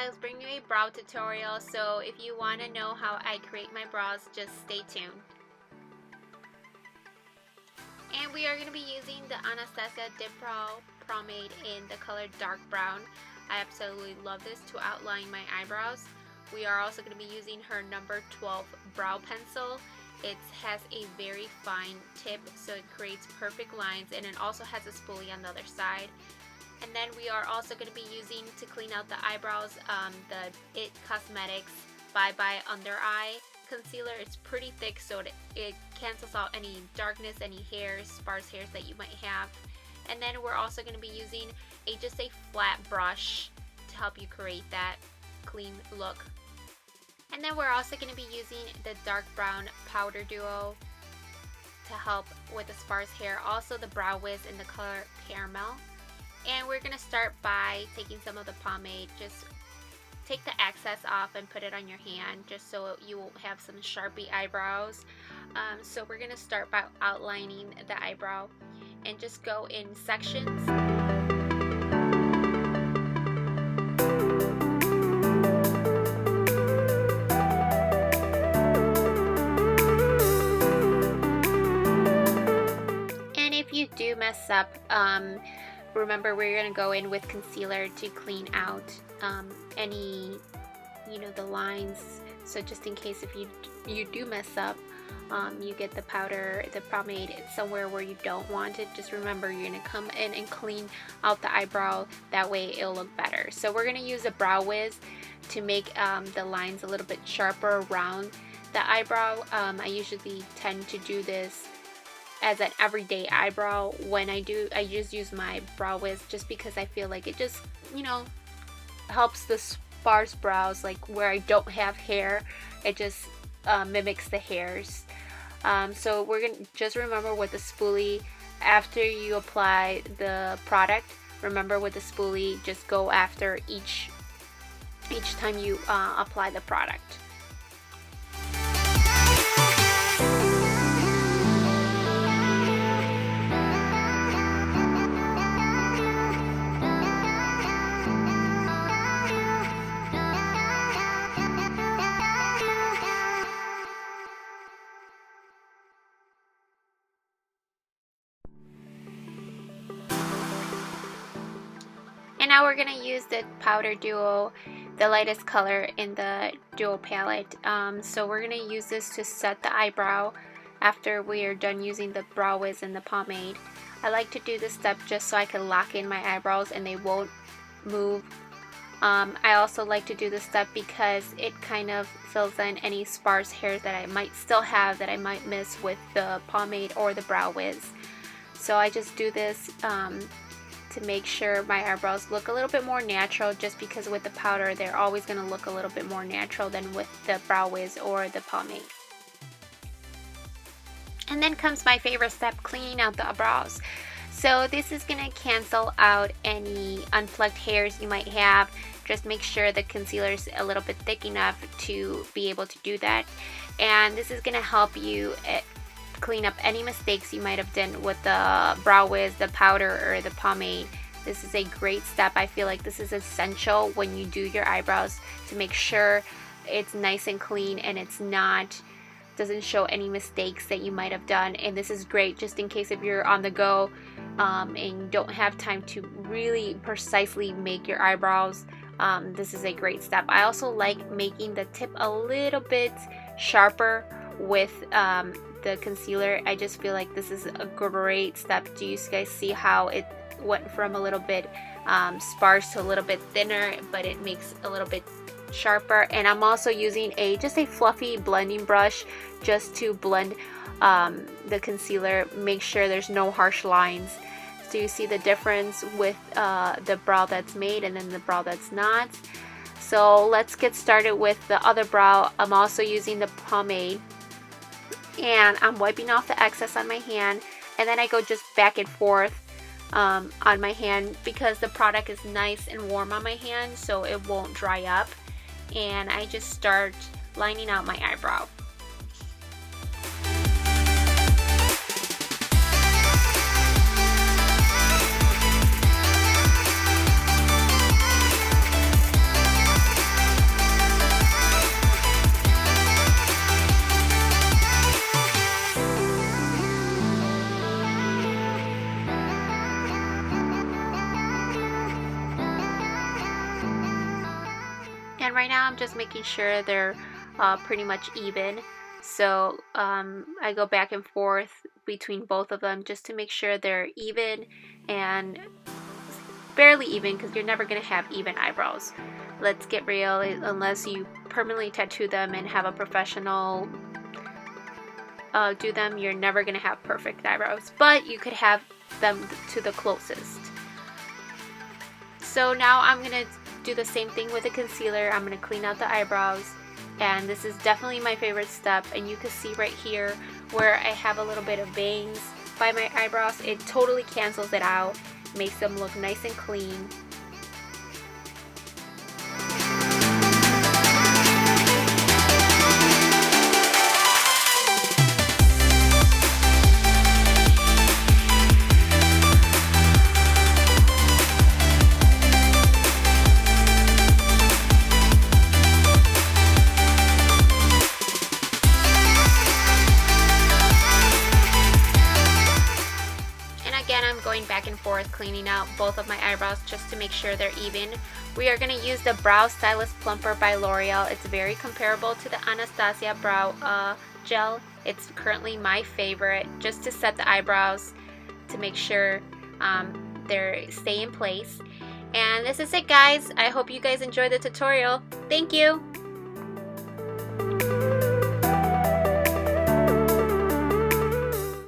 guys, bring you a brow tutorial, so if you want to know how I create my brows, just stay tuned. And we are going to be using the Anastasia Dip Brow Pomade in the color dark brown. I absolutely love this to outline my eyebrows. We are also going to be using her number 12 brow pencil. It has a very fine tip, so it creates perfect lines, and it also has a spoolie on the other side. And then we are also going to be using, to clean out the eyebrows, the It Cosmetics Bye Bye Under Eye Concealer. It's pretty thick, so it cancels out any darkness, any hairs, sparse hairs that you might have. And then we're also going to be using just a flat brush to help you create that clean look. And then we're also going to be using the dark brown powder duo to help with the sparse hair. Also the Brow Wiz in the color caramel. And we're going to start by taking some of the pomade. Just take the excess off and put it on your hand, just so you won't have some Sharpie eyebrows. So we're going to start by outlining the eyebrow and just go in sections. And if you do mess up, remember, we're going to go in with concealer to clean out any, the lines. So just in case if you do mess up, you get the powder, the pomade somewhere where you don't want it, just remember you're going to come in and clean out the eyebrow. That way it'll look better. So we're going to use a Brow Wiz to make the lines a little bit sharper around the eyebrow. I usually tend to do this as an everyday eyebrow. When I just use my Brow Wiz just because I feel like it just, helps the sparse brows, like where I don't have hair. It just mimics the hairs. So we're gonna just remember with the spoolie, after you apply the product, remember with the spoolie, just go after each time you apply the product. And now we're going to use the powder duo, the lightest color in the duo palette. So we're going to use this to set the eyebrow after we are done using the Brow Wiz and the pomade. I like to do this step just so I can lock in my eyebrows and they won't move. I also like to do this step because it kind of fills in any sparse hairs that I might still have, that I might miss with the pomade or the Brow Wiz. So I just do this to make sure my eyebrows look a little bit more natural, just because with the powder they're always going to look a little bit more natural than with the Brow Wiz or the pomade. And then comes my favorite step, cleaning out the brows. So this is going to cancel out any unplugged hairs you might have. Just make sure the concealer is a little bit thick enough to be able to do that. And this is going to help you clean up any mistakes you might have done with the Brow Wiz, the powder, or the pomade. This is a great step. I feel like this is essential when you do your eyebrows, to make sure it's nice and clean and doesn't show any mistakes that you might have done. And this is great just in case if you're on the go and don't have time to really precisely make your eyebrows. This is a great step. I also like making the tip a little bit sharper with the concealer. I just feel like this is a great step. Do you guys see how it went from a little bit sparse to a little bit thinner, but it makes a little bit sharper? And I'm also using just a fluffy blending brush just to blend the concealer, make sure there's no harsh lines. So you see the difference with the brow that's made and then the brow that's not. So let's get started with the other brow. I'm also using the pomade, and I'm wiping off the excess on my hand, and then I go just back and forth on my hand because the product is nice and warm on my hand, so it won't dry up. And I just start lining out my eyebrow. And right now I'm just making sure they're pretty much even. So I go back and forth between both of them just to make sure they're even and fairly even, because you're never going to have even eyebrows. Let's get real, unless you permanently tattoo them and have a professional do them, you're never going to have perfect eyebrows, but you could have them to the closest. So now I'm going to do the same thing with the concealer. I'm going to clean out the eyebrows, and this is definitely my favorite step. And you can see right here where I have a little bit of bangs by my eyebrows. It totally cancels it out, makes them look nice and clean. Again, I'm going back and forth cleaning out both of my eyebrows just to make sure they're even. We are going to use the Brow Stylist Plumper by L'Oreal. It's very comparable to the Anastasia Brow Gel. It's currently my favorite, just to set the eyebrows to make sure they stay in place. And this is it, guys. I hope you guys enjoyed the tutorial. Thank you!